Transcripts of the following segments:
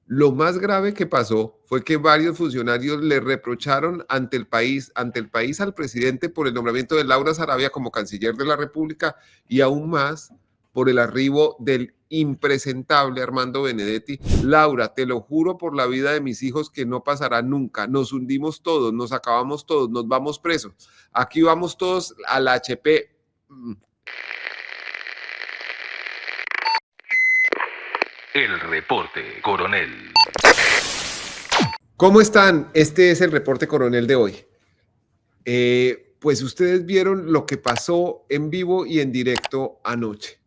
Lo más grave que pasó fue que varios funcionarios le reprocharon ante el país al presidente por el nombramiento de Laura Sarabia como canciller de la República y aún más por el arribo del impresentable Armando Benedetti. Laura, te lo juro por la vida de mis hijos que no pasará nunca. Nos hundimos todos, nos acabamos todos, nos vamos presos. Aquí vamos todos a la HP. El reporte, coronel. ¿Cómo están? Este es el reporte coronel de hoy. Pues ustedes vieron lo que pasó en vivo y en directo anoche.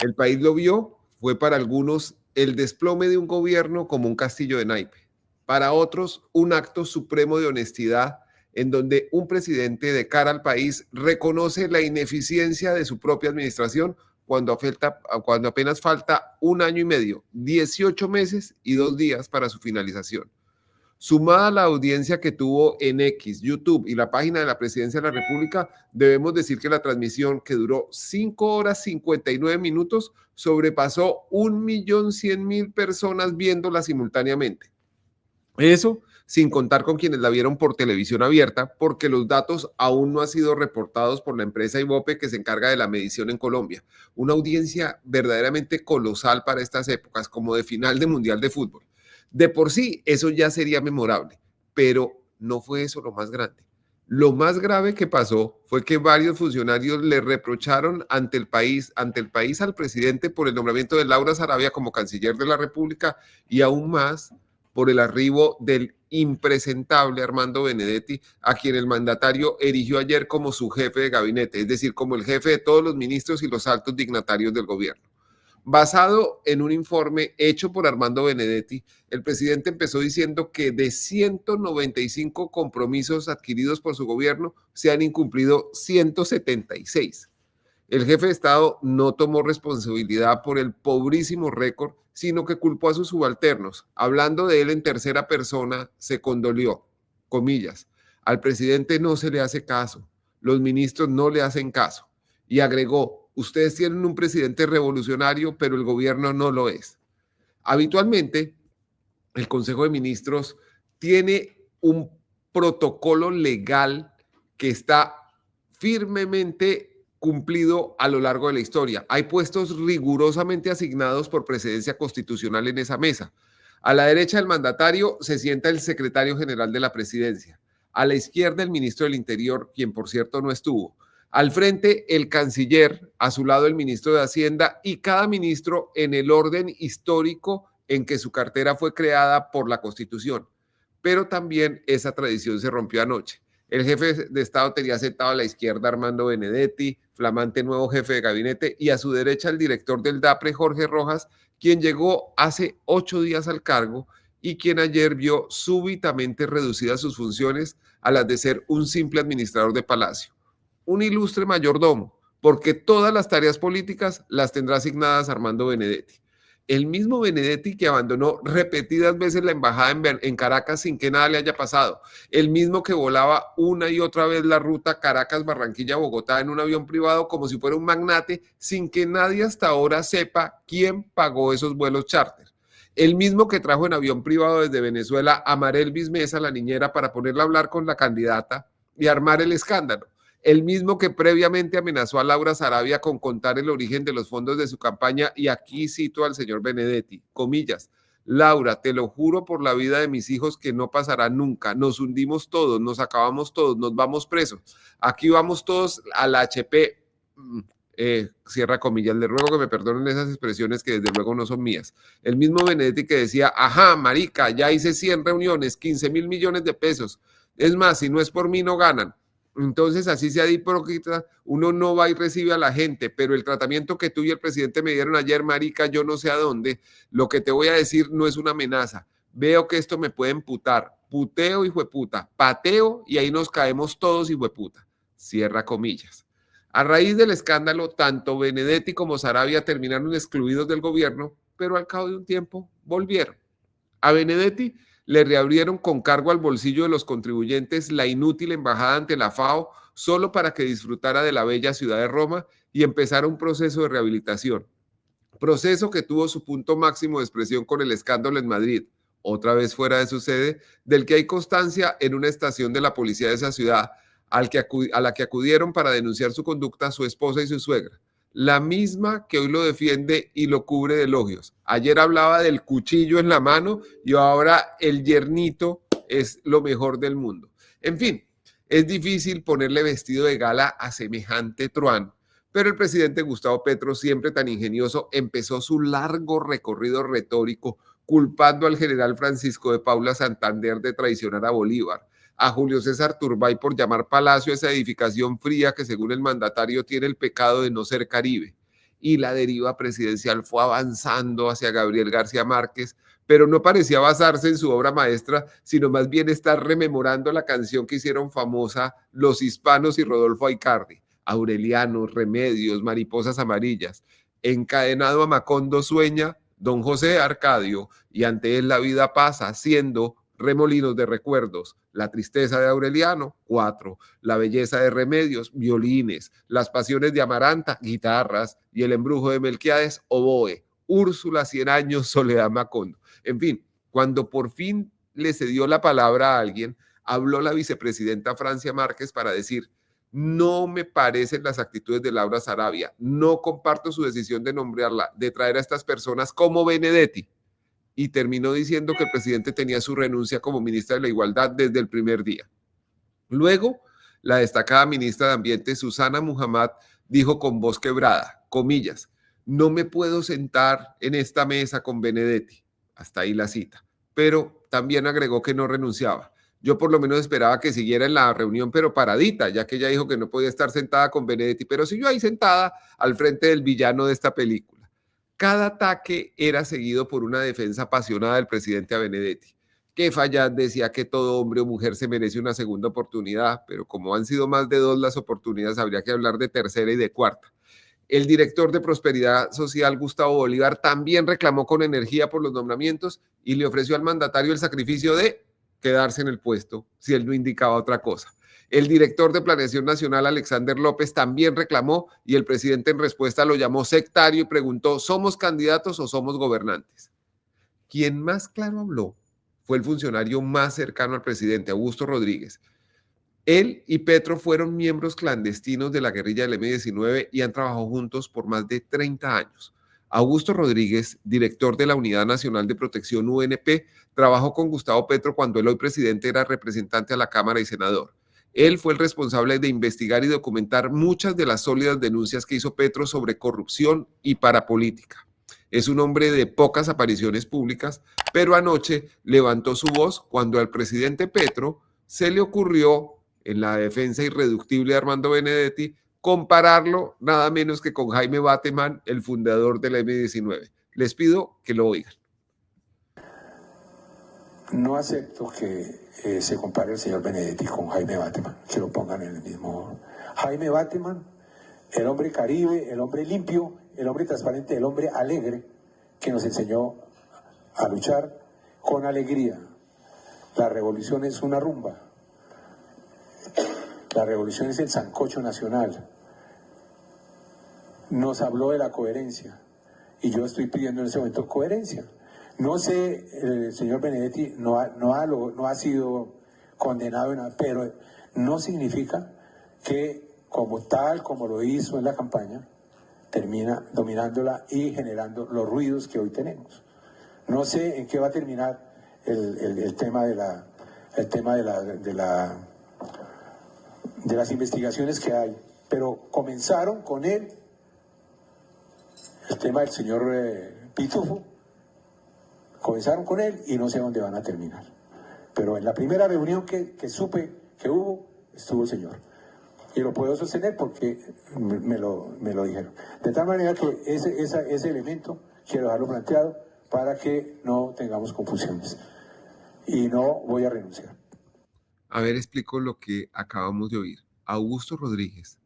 El país lo vio, fue para algunos el desplome de un gobierno como un castillo de naipe. Para otros, un acto supremo de honestidad en donde un presidente de cara al país reconoce la ineficiencia de su propia administración cuando apenas falta un año y medio, 18 meses y 2 días para su finalización. Sumada a la audiencia que tuvo en X, YouTube y la página de la Presidencia de la República, debemos decir que la transmisión, que duró 5 horas 59 minutos, sobrepasó 1.100.000 personas viéndola simultáneamente. Eso sin contar con quienes la vieron por televisión abierta, porque los datos aún no han sido reportados por la empresa Ibope que se encarga de la medición en Colombia. Una audiencia verdaderamente colosal para estas épocas, como de final de Mundial de Fútbol. De por sí, eso ya sería memorable, pero no fue eso lo más grande. Lo más grave que pasó fue que varios funcionarios le reprocharon ante el país al presidente por el nombramiento de Laura Sarabia como canciller de la República y aún más por el arribo del impresentable Armando Benedetti, a quien el mandatario erigió ayer como su jefe de gabinete, es decir, como el jefe de todos los ministros y los altos dignatarios del gobierno. Basado en un informe hecho por Armando Benedetti, el presidente empezó diciendo que de 195 compromisos adquiridos por su gobierno se han incumplido 176. El jefe de Estado no tomó responsabilidad por el pobrísimo récord, sino que culpó a sus subalternos. Hablando de él en tercera persona, se condolió, comillas, al presidente no se le hace caso, los ministros no le hacen caso. Y agregó, ustedes tienen un presidente revolucionario, pero el gobierno no lo es. Habitualmente, el Consejo de Ministros tiene un protocolo legal que está firmemente cumplido a lo largo de la historia. Hay puestos rigurosamente asignados por precedencia constitucional en esa mesa. A la derecha del mandatario se sienta el secretario general de la presidencia. A la izquierda el ministro del Interior, quien por cierto no estuvo. Al frente el canciller, a su lado el ministro de Hacienda y cada ministro en el orden histórico en que su cartera fue creada por la Constitución. Pero también esa tradición se rompió anoche. El jefe de Estado tenía sentado a la izquierda Armando Benedetti, flamante nuevo jefe de gabinete, y a su derecha el director del DAPRE, Jorge Rojas, quien llegó hace 8 días al cargo y quien ayer vio súbitamente reducidas sus funciones a las de ser un simple administrador de palacio. Un ilustre mayordomo, porque todas las tareas políticas las tendrá asignadas Armando Benedetti. El mismo Benedetti que abandonó repetidas veces la embajada en Caracas sin que nada le haya pasado. El mismo que volaba una y otra vez la ruta Caracas-Barranquilla-Bogotá en un avión privado como si fuera un magnate sin que nadie hasta ahora sepa quién pagó esos vuelos charter. El mismo que trajo en avión privado desde Venezuela a Marelvis Mesa, la niñera, para ponerla a hablar con la candidata y armar el escándalo. El mismo que previamente amenazó a Laura Sarabia con contar el origen de los fondos de su campaña, y aquí cito al señor Benedetti, comillas, Laura, te lo juro por la vida de mis hijos que no pasará nunca, nos hundimos todos, nos acabamos todos, nos vamos presos, aquí vamos todos a la HP, cierra comillas, le ruego que me perdonen esas expresiones que desde luego no son mías. El mismo Benedetti que decía, ajá, marica, ya hice 100 reuniones, 15.000 millones de pesos, es más, si no es por mí no ganan. Entonces, así sea de hipócrita, uno no va y recibe a la gente, pero el tratamiento que tú y el presidente me dieron ayer, marica, yo no sé a dónde, lo que te voy a decir no es una amenaza. Veo que esto me puede emputar. Puteo, hijo de puta. Pateo y ahí nos caemos todos, hijo de puta. Cierra comillas. A raíz del escándalo, tanto Benedetti como Sarabia terminaron excluidos del gobierno, pero al cabo de un tiempo volvieron. A Benedetti le reabrieron con cargo al bolsillo de los contribuyentes la inútil embajada ante la FAO solo para que disfrutara de la bella ciudad de Roma y empezara un proceso de rehabilitación. Proceso que tuvo su punto máximo de expresión con el escándalo en Madrid, otra vez fuera de su sede, del que hay constancia en una estación de la policía de esa ciudad, a la que acudieron para denunciar su conducta su esposa y su suegra, la misma que hoy lo defiende y lo cubre de elogios. Ayer hablaba del cuchillo en la mano y ahora el yernito es lo mejor del mundo. En fin, es difícil ponerle vestido de gala a semejante truán, pero el presidente Gustavo Petro, siempre tan ingenioso, empezó su largo recorrido retórico culpando al general Francisco de Paula Santander de traicionar a Bolívar, a Julio César Turbay por llamar palacio a esa edificación fría que según el mandatario tiene el pecado de no ser Caribe. Y la deriva presidencial fue avanzando hacia Gabriel García Márquez, pero no parecía basarse en su obra maestra, sino más bien estar rememorando la canción que hicieron famosa los hispanos y Rodolfo Aicardi, Aureliano, Remedios, Mariposas Amarillas. Encadenado a Macondo sueña don José Arcadio, y ante él la vida pasa, haciendo remolinos de recuerdos, la tristeza de Aureliano, 4, la belleza de Remedios, violines, las pasiones de Amaranta, guitarras, y el embrujo de Melquiades, oboe, Úrsula, 100 años, Soledad Macondo. En fin, cuando por fin le cedió la palabra a alguien, habló la vicepresidenta Francia Márquez para decir: no me parecen las actitudes de Laura Sarabia, no comparto su decisión de nombrarla, de traer a estas personas como Benedetti. Y terminó diciendo que el presidente tenía su renuncia como ministra de la Igualdad desde el primer día. Luego, la destacada ministra de Ambiente, Susana Muhammad, dijo con voz quebrada, comillas, no me puedo sentar en esta mesa con Benedetti. Hasta ahí la cita. Pero también agregó que no renunciaba. Yo por lo menos esperaba que siguiera en la reunión, pero paradita, ya que ella dijo que no podía estar sentada con Benedetti, pero siguió ahí sentada al frente del villano de esta película. Cada ataque era seguido por una defensa apasionada del presidente a Benedetti. Que Fayad decía que todo hombre o mujer se merece una segunda oportunidad, pero como han sido más de 2 las oportunidades, habría que hablar de tercera y de cuarta. El director de Prosperidad Social, Gustavo Bolívar, también reclamó con energía por los nombramientos y le ofreció al mandatario el sacrificio de quedarse en el puesto si él no indicaba otra cosa. El director de Planeación Nacional, Alexander López, también reclamó y el presidente en respuesta lo llamó sectario y preguntó, ¿somos candidatos o somos gobernantes? Quien más claro habló fue el funcionario más cercano al presidente, Augusto Rodríguez. Él y Petro fueron miembros clandestinos de la guerrilla del M-19 y han trabajado juntos por más de 30 años. Augusto Rodríguez, director de la Unidad Nacional de Protección UNP, trabajó con Gustavo Petro cuando el hoy presidente era representante a la Cámara y senador. Él fue el responsable de investigar y documentar muchas de las sólidas denuncias que hizo Petro sobre corrupción y parapolítica. Es un hombre de pocas apariciones públicas, pero anoche levantó su voz cuando al presidente Petro se le ocurrió, en la defensa irreductible de Armando Benedetti, compararlo nada menos que con Jaime Bateman, el fundador del M-19. Les pido que lo oigan. No acepto que se compare el señor Benedetti con Jaime Bateman, que lo pongan en el mismo. Jaime Bateman, el hombre caribe, el hombre limpio, el hombre transparente, el hombre alegre, que nos enseñó a luchar con alegría. La revolución es una rumba. La revolución es el sancocho nacional. Nos habló de la coherencia y yo estoy pidiendo en ese momento coherencia. No sé, el señor Benedetti no ha sido condenado en nada, pero no significa que como tal, como lo hizo en la campaña, termina dominándola y generando los ruidos que hoy tenemos. No sé en qué va a terminar el tema de las investigaciones que hay, pero comenzaron con él, el tema del señor Pitufo, comenzaron con él y no sé dónde van a terminar. Pero en la primera reunión que supe que hubo, estuvo el señor. Y lo puedo sostener porque me lo dijeron. De tal manera que ese elemento quiero dejarlo planteado para que no tengamos confusiones. Y no voy a renunciar. A ver, explico lo que acabamos de oír. Augusto Rodríguez,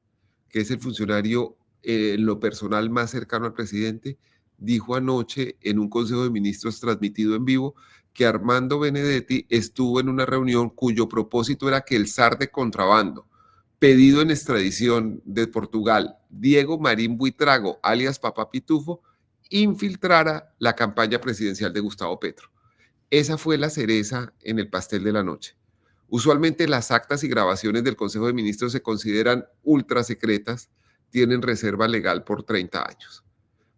que es el funcionario en lo personal más cercano al presidente, dijo anoche en un Consejo de Ministros transmitido en vivo que Armando Benedetti estuvo en una reunión cuyo propósito era que el zar de contrabando, pedido en extradición de Portugal, Diego Marín Buitrago, alias Papá Pitufo, infiltrara la campaña presidencial de Gustavo Petro. Esa fue la cereza en el pastel de la noche. Usualmente las actas y grabaciones del Consejo de Ministros se consideran ultra secretas, tienen reserva legal por 30 años.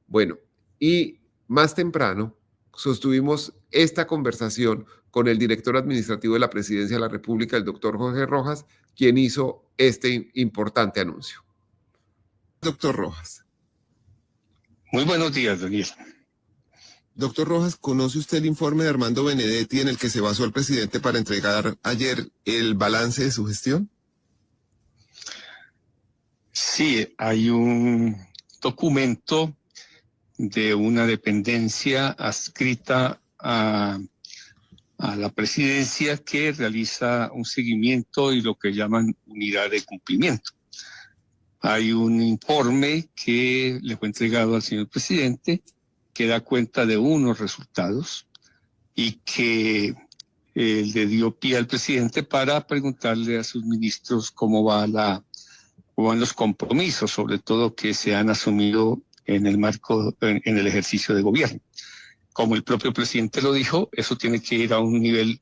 Bueno, y más temprano sostuvimos esta conversación con el director administrativo de la Presidencia de la República, el doctor Jorge Rojas, quien hizo este importante anuncio. Doctor Rojas. Muy buenos días, Daniel. Doctor Rojas, ¿conoce usted el informe de Armando Benedetti en el que se basó el presidente para entregar ayer el balance de su gestión? Sí, hay un documento de una dependencia adscrita a la presidencia que realiza un seguimiento y lo que llaman unidad de cumplimiento. Hay un informe que le fue entregado al señor presidente que da cuenta de unos resultados y que le dio pie al presidente para preguntarle a sus ministros cómo van los compromisos, sobre todo que se han asumido en el marco, en el ejercicio de gobierno. Como el propio presidente lo dijo, eso tiene que ir a un nivel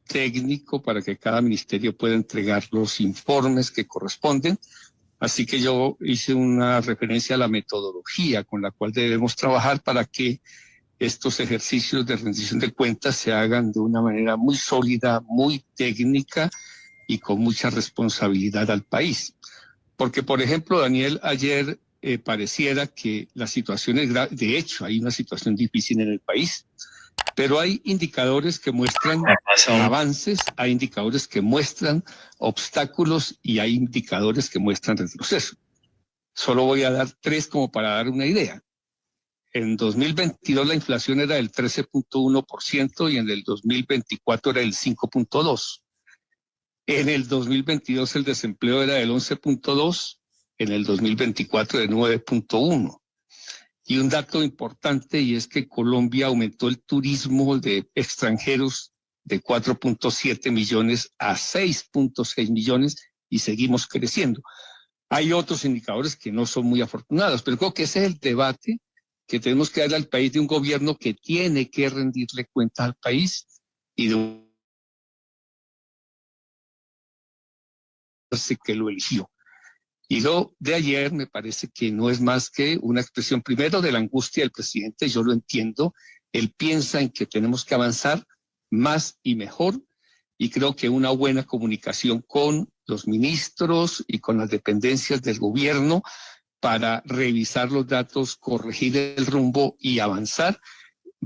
técnico para que cada ministerio pueda entregar los informes que corresponden. Así que yo hice una referencia a la metodología con la cual debemos trabajar para que estos ejercicios de rendición de cuentas se hagan de una manera muy sólida, muy técnica y con mucha responsabilidad al país. Porque, por ejemplo, Daniel, ayer pareciera que la situación es grave. De hecho, hay una situación difícil en el país, pero hay indicadores que muestran avances, hay indicadores que muestran obstáculos y hay indicadores que muestran retroceso. Solo voy a dar 3 como para dar una idea. En 2022 la inflación era del 13.1% y en el 2024 era del 5.2%. En el 2022 el desempleo era del 11.2%, en el 2024 de 9.1%. Y un dato importante, y es que Colombia aumentó el turismo de extranjeros de 4.7 millones a 6.6 millones y seguimos creciendo. Hay otros indicadores que no son muy afortunados, pero creo que ese es el debate que tenemos que darle al país de un gobierno que tiene que rendirle cuentas al país y de un que lo eligió. Y lo de ayer me parece que no es más que una expresión primero de la angustia del presidente, yo lo entiendo, él piensa en que tenemos que avanzar más y mejor, y creo que una buena comunicación con los ministros y con las dependencias del gobierno para revisar los datos, corregir el rumbo y avanzar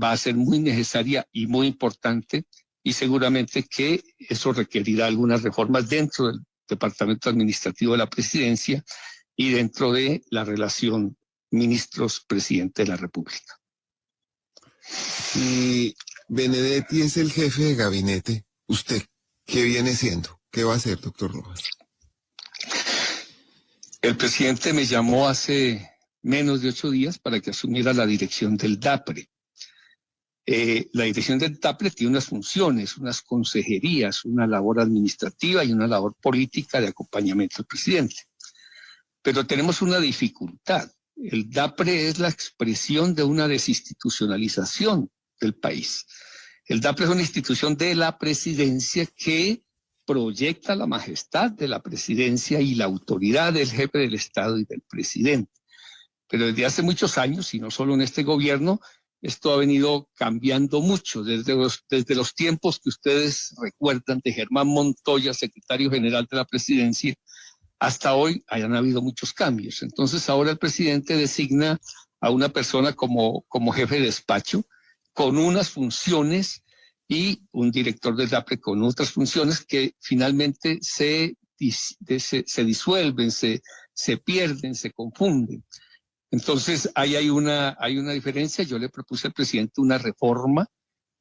va a ser muy necesaria y muy importante, y seguramente que eso requerirá algunas reformas dentro del Departamento Administrativo de la Presidencia y dentro de la relación ministros-presidente de la República. Si Benedetti es el jefe de gabinete, ¿usted qué viene siendo? ¿Qué va a hacer, doctor Rojas? El presidente me llamó hace menos de 8 días para que asumiera la dirección del DAPRE. La dirección del DAPRE tiene unas funciones, unas consejerías, una labor administrativa y una labor política de acompañamiento al presidente. Pero tenemos una dificultad. El DAPRE es la expresión de una desinstitucionalización del país. El DAPRE es una institución de la presidencia que proyecta la majestad de la presidencia y la autoridad del jefe del Estado y del presidente. Pero desde hace muchos años, y no solo en este gobierno, esto ha venido cambiando mucho, desde los tiempos que ustedes recuerdan de Germán Montoya, secretario general de la presidencia, hasta hoy hayan habido muchos cambios. Entonces ahora el presidente designa a una persona como jefe de despacho, con unas funciones, y un director del DAPRE con otras funciones que finalmente se disuelven, se pierden, se confunden. Entonces, ahí hay una diferencia. Yo le propuse al presidente una reforma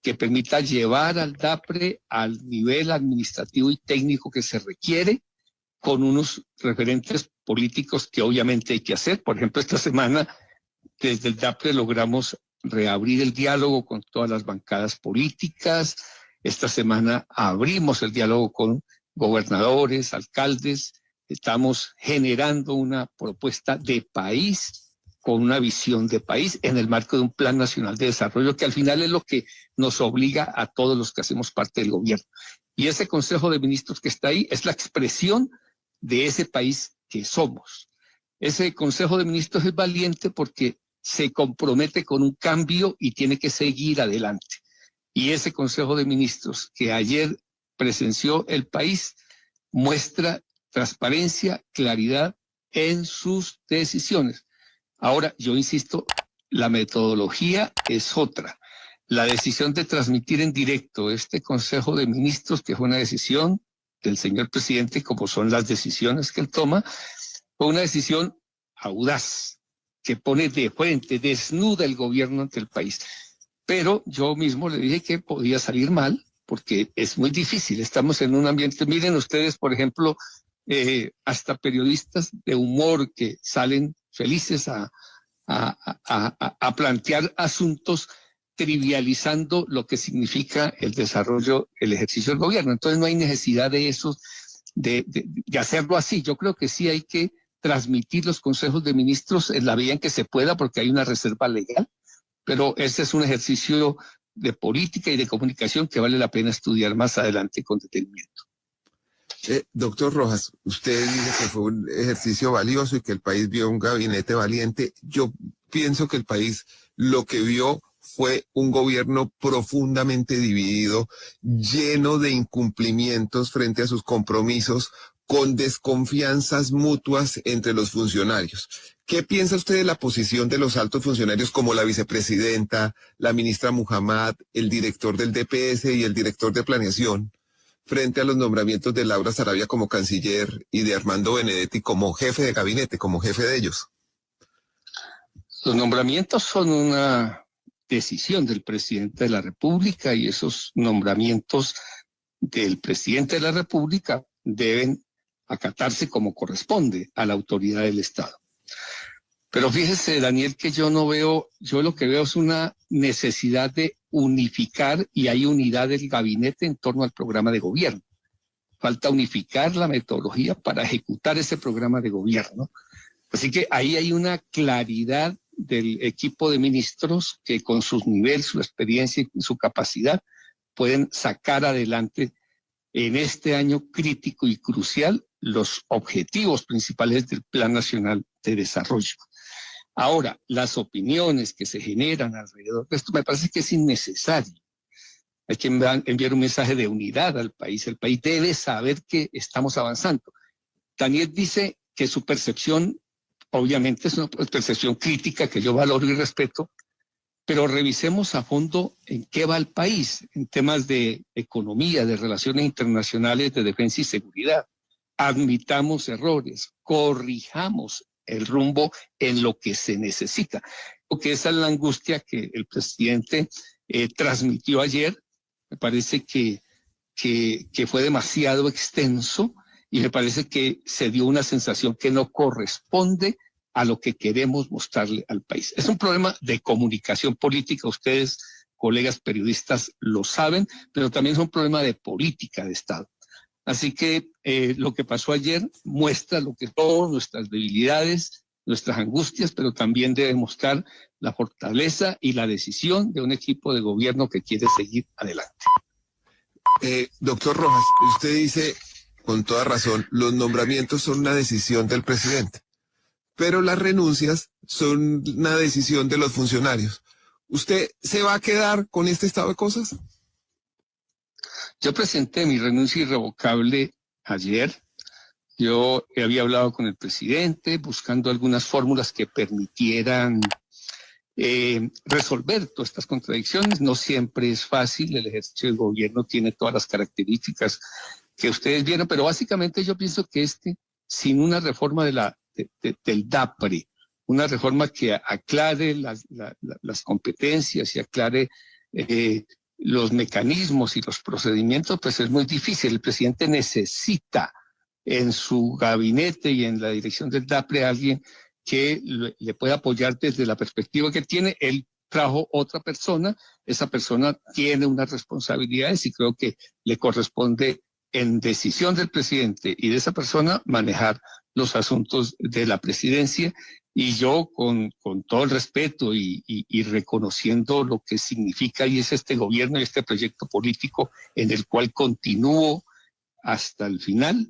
que permita llevar al DAPRE al nivel administrativo y técnico que se requiere, con unos referentes políticos que obviamente hay que hacer. Por ejemplo, esta semana desde el DAPRE logramos reabrir el diálogo con todas las bancadas políticas. Esta semana abrimos el diálogo con gobernadores, alcaldes. Estamos generando una propuesta de país con una visión de país en el marco de un Plan Nacional de Desarrollo, que al final es lo que nos obliga a todos los que hacemos parte del gobierno. Y ese Consejo de Ministros que está ahí es la expresión de ese país que somos. Ese Consejo de Ministros es valiente porque se compromete con un cambio y tiene que seguir adelante. Y ese Consejo de Ministros que ayer presenció el país muestra transparencia, claridad en sus decisiones. Ahora, yo insisto, la metodología es otra. La decisión de transmitir en directo este Consejo de Ministros, que fue una decisión del señor presidente, como son las decisiones que él toma, fue una decisión audaz, que pone de frente, desnuda el gobierno ante el país. Pero yo mismo le dije que podía salir mal, porque es muy difícil. Estamos en un ambiente, miren ustedes, por ejemplo, hasta periodistas de humor que salen felices a plantear asuntos trivializando lo que significa el desarrollo, el ejercicio del gobierno. Entonces no hay necesidad de eso, de hacerlo así. Yo creo que sí hay que transmitir los consejos de ministros en la medida en que se pueda, porque hay una reserva legal, pero ese es un ejercicio de política y de comunicación que vale la pena estudiar más adelante con detenimiento. Doctor Rojas, usted dice que fue un ejercicio valioso y que el país vio un gabinete valiente. Yo pienso que el país lo que vio fue un gobierno profundamente dividido, lleno de incumplimientos frente a sus compromisos, con desconfianzas mutuas entre los funcionarios. ¿Qué piensa usted de la posición de los altos funcionarios como la vicepresidenta, la ministra Muhammad, el director del DPS y el director de planeación, frente a los nombramientos de Laura Sarabia como canciller y de Armando Benedetti como jefe de gabinete, como jefe de ellos? Los nombramientos son una decisión del presidente de la República y esos nombramientos del presidente de la República deben acatarse como corresponde a la autoridad del Estado. Pero fíjese, Daniel, que yo lo que veo es una necesidad de unificar, y hay unidad del gabinete en torno al programa de gobierno. Falta unificar la metodología para ejecutar ese programa de gobierno. Así que ahí hay una claridad del equipo de ministros que con sus niveles, su experiencia y su capacidad pueden sacar adelante en este año crítico y crucial los objetivos principales del Plan Nacional de Desarrollo. Ahora, las opiniones que se generan alrededor de esto me parece que es innecesario. Hay que enviar un mensaje de unidad al país. El país debe saber que estamos avanzando. Daniel dice que su percepción, obviamente, es una percepción crítica que yo valoro y respeto, pero revisemos a fondo en qué va el país en temas de economía, de relaciones internacionales, de defensa y seguridad. Admitamos errores, corrijamos el rumbo en lo que se necesita. Porque esa es la angustia que el presidente transmitió ayer. Me parece que fue demasiado extenso y me parece que se dio una sensación que no corresponde a lo que queremos mostrarle al país. Es un problema de comunicación política, ustedes, colegas periodistas, lo saben, pero también es un problema de política de Estado. Así que lo que pasó ayer muestra lo que todas nuestras debilidades, nuestras angustias, pero también debe mostrar la fortaleza y la decisión de un equipo de gobierno que quiere seguir adelante. Doctor Rojas, usted dice con toda razón, los nombramientos son una decisión del presidente, pero las renuncias son una decisión de los funcionarios. ¿Usted se va a quedar con este estado de cosas? Yo presenté mi renuncia irrevocable ayer. Yo había hablado con el presidente buscando algunas fórmulas que permitieran resolver todas estas contradicciones. No siempre es fácil, el ejercicio del gobierno tiene todas las características que ustedes vieron, pero básicamente yo pienso que sin una reforma del DAPRE, una reforma que aclare las competencias y aclare los mecanismos y los procedimientos, pues es muy difícil. El presidente necesita en su gabinete y en la dirección del DAPRE a alguien que le pueda apoyar desde la perspectiva que tiene. Él trajo otra persona, esa persona tiene unas responsabilidades y creo que le corresponde en decisión del presidente y de esa persona manejar los asuntos de la presidencia Y yo, con todo el respeto y reconociendo lo que significa y es este gobierno y este proyecto político en el cual continúo hasta el final,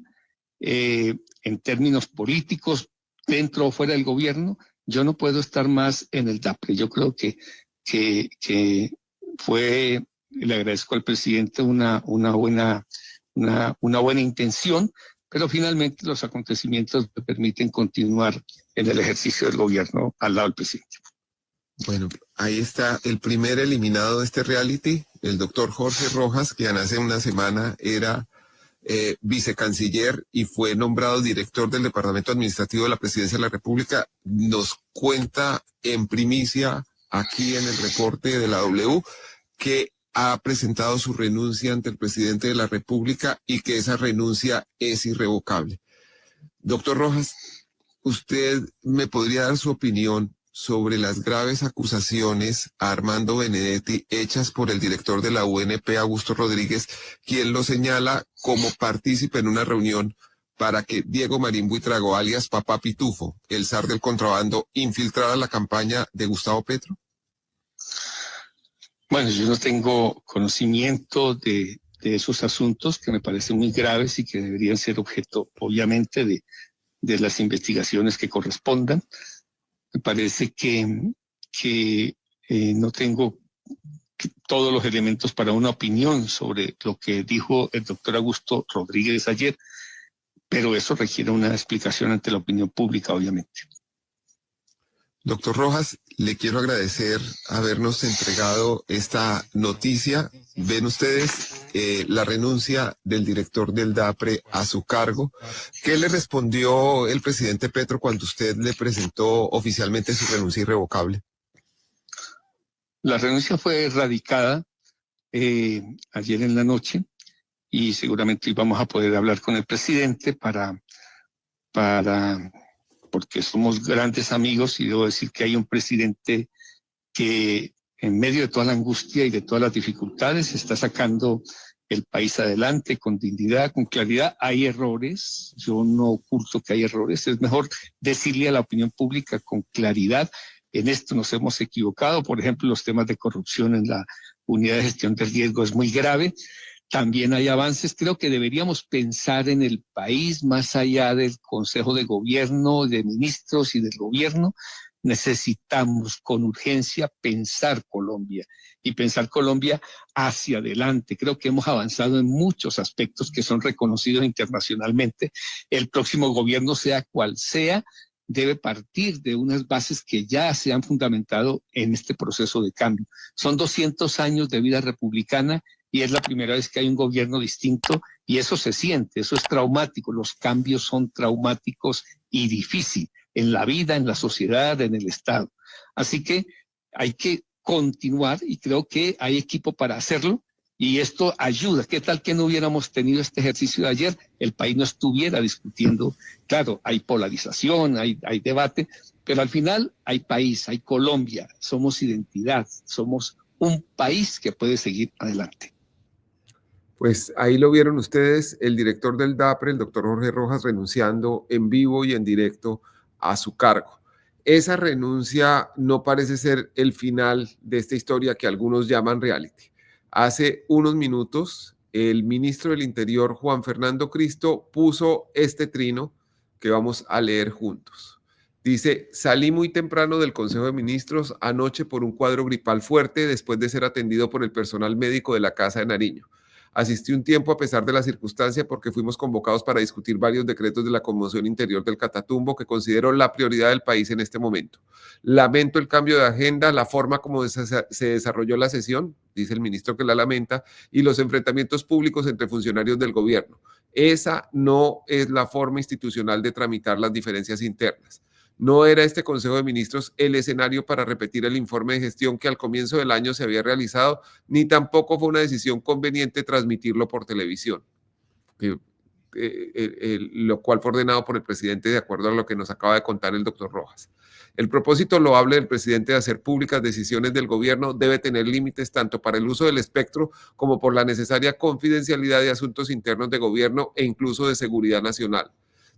en términos políticos, dentro o fuera del gobierno, yo no puedo estar más en el DAPRE. Yo creo que fue, le agradezco al presidente una buena intención, pero finalmente los acontecimientos me permiten continuar en el ejercicio del gobierno al lado del presidente. Bueno, ahí está el primer eliminado de este reality, el doctor Jorge Rojas, quien hace una semana era vicecanciller y fue nombrado director del Departamento Administrativo de la Presidencia de la República. Nos cuenta en primicia aquí en el reporte de la W que ha presentado su renuncia ante el presidente de la República y que esa renuncia es irrevocable. Doctor Rojas, ¿usted me podría dar su opinión sobre las graves acusaciones a Armando Benedetti hechas por el director de la UNP, Augusto Rodríguez, quien lo señala como partícipe en una reunión para que Diego Marín Buitrago, alias Papá Pitufo, el zar del contrabando, infiltrara la campaña de Gustavo Petro? Bueno, yo no tengo conocimiento de esos asuntos que me parecen muy graves y que deberían ser objeto, obviamente, de las investigaciones que correspondan. Me parece que no tengo todos los elementos para una opinión sobre lo que dijo el doctor Augusto Rodríguez ayer, pero eso requiere una explicación ante la opinión pública, obviamente. Doctor Rojas, le quiero agradecer habernos entregado esta noticia. Ven ustedes la renuncia del director del DAPRE a su cargo. ¿Qué le respondió el presidente Petro cuando usted le presentó oficialmente su renuncia irrevocable? La renuncia fue radicada ayer en la noche y seguramente íbamos a poder hablar con el presidente porque somos grandes amigos y debo decir que hay un presidente que en medio de toda la angustia y de todas las dificultades está sacando el país adelante con dignidad, con claridad. Hay errores, yo no oculto que hay errores, es mejor decirle a la opinión pública con claridad: en esto nos hemos equivocado. Por ejemplo, los temas de corrupción en la unidad de gestión del riesgo es muy grave. También hay avances. Creo que deberíamos pensar en el país más allá del Consejo de Gobierno, de ministros y del gobierno. Necesitamos con urgencia pensar Colombia y pensar Colombia hacia adelante. Creo que hemos avanzado en muchos aspectos que son reconocidos internacionalmente. El próximo gobierno, sea cual sea, debe partir de unas bases que ya se han fundamentado en este proceso de cambio. Son 200 años de vida republicana y es la primera vez que hay un gobierno distinto y eso se siente, eso es traumático. Los cambios son traumáticos y difíciles en la vida, en la sociedad, en el Estado. Así que hay que continuar y creo que hay equipo para hacerlo y esto ayuda. ¿Qué tal que no hubiéramos tenido este ejercicio de ayer? El país no estuviera discutiendo. Claro, hay polarización, hay debate, pero al final hay país, hay Colombia, somos identidad, somos un país que puede seguir adelante. Pues ahí lo vieron ustedes, el director del DAPRE, el doctor Jorge Rojas, renunciando en vivo y en directo a su cargo. Esa renuncia no parece ser el final de esta historia que algunos llaman reality. Hace unos minutos, el ministro del Interior, Juan Fernando Cristo, puso este trino que vamos a leer juntos. Dice: salí muy temprano del Consejo de Ministros anoche por un cuadro gripal fuerte después de ser atendido por el personal médico de la Casa de Nariño. Asistí un tiempo a pesar de la circunstancia porque fuimos convocados para discutir varios decretos de la conmoción interior del Catatumbo que considero la prioridad del país en este momento. Lamento el cambio de agenda, la forma como se desarrolló la sesión, dice el ministro que la lamenta, y los enfrentamientos públicos entre funcionarios del gobierno. Esa no es la forma institucional de tramitar las diferencias internas. No era este Consejo de Ministros el escenario para repetir el informe de gestión que al comienzo del año se había realizado, ni tampoco fue una decisión conveniente transmitirlo por televisión, lo cual fue ordenado por el presidente de acuerdo a lo que nos acaba de contar el doctor Rojas. El propósito loable del presidente de hacer públicas decisiones del gobierno debe tener límites tanto para el uso del espectro como por la necesaria confidencialidad de asuntos internos de gobierno e incluso de seguridad nacional.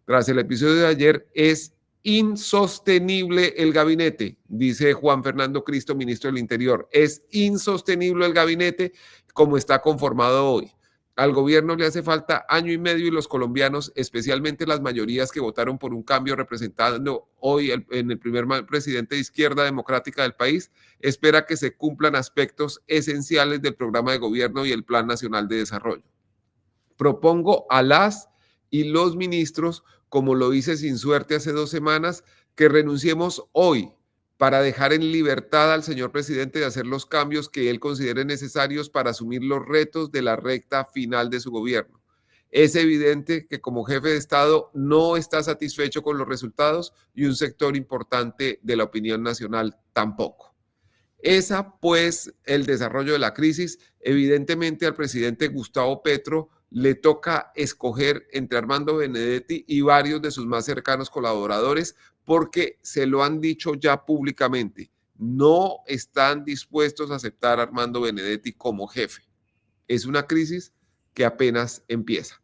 Tras el episodio de ayer, es insostenible el gabinete, dice Juan Fernando Cristo, ministro del Interior. Es insostenible el gabinete como está conformado hoy. Al gobierno le hace falta año y medio y los colombianos, especialmente las mayorías que votaron por un cambio representando hoy en el primer presidente de izquierda democrática del país, espera que se cumplan aspectos esenciales del programa de gobierno y el Plan Nacional de Desarrollo. Propongo a las y los ministros, como lo hice sin suerte hace 2 semanas, que renunciemos hoy para dejar en libertad al señor presidente de hacer los cambios que él considere necesarios para asumir los retos de la recta final de su gobierno. Es evidente que como jefe de Estado no está satisfecho con los resultados y un sector importante de la opinión nacional tampoco. Esa, pues, el desarrollo de la crisis. Evidentemente al presidente Gustavo Petro le toca escoger entre Armando Benedetti y varios de sus más cercanos colaboradores porque se lo han dicho ya públicamente. No están dispuestos a aceptar a Armando Benedetti como jefe. Es una crisis que apenas empieza.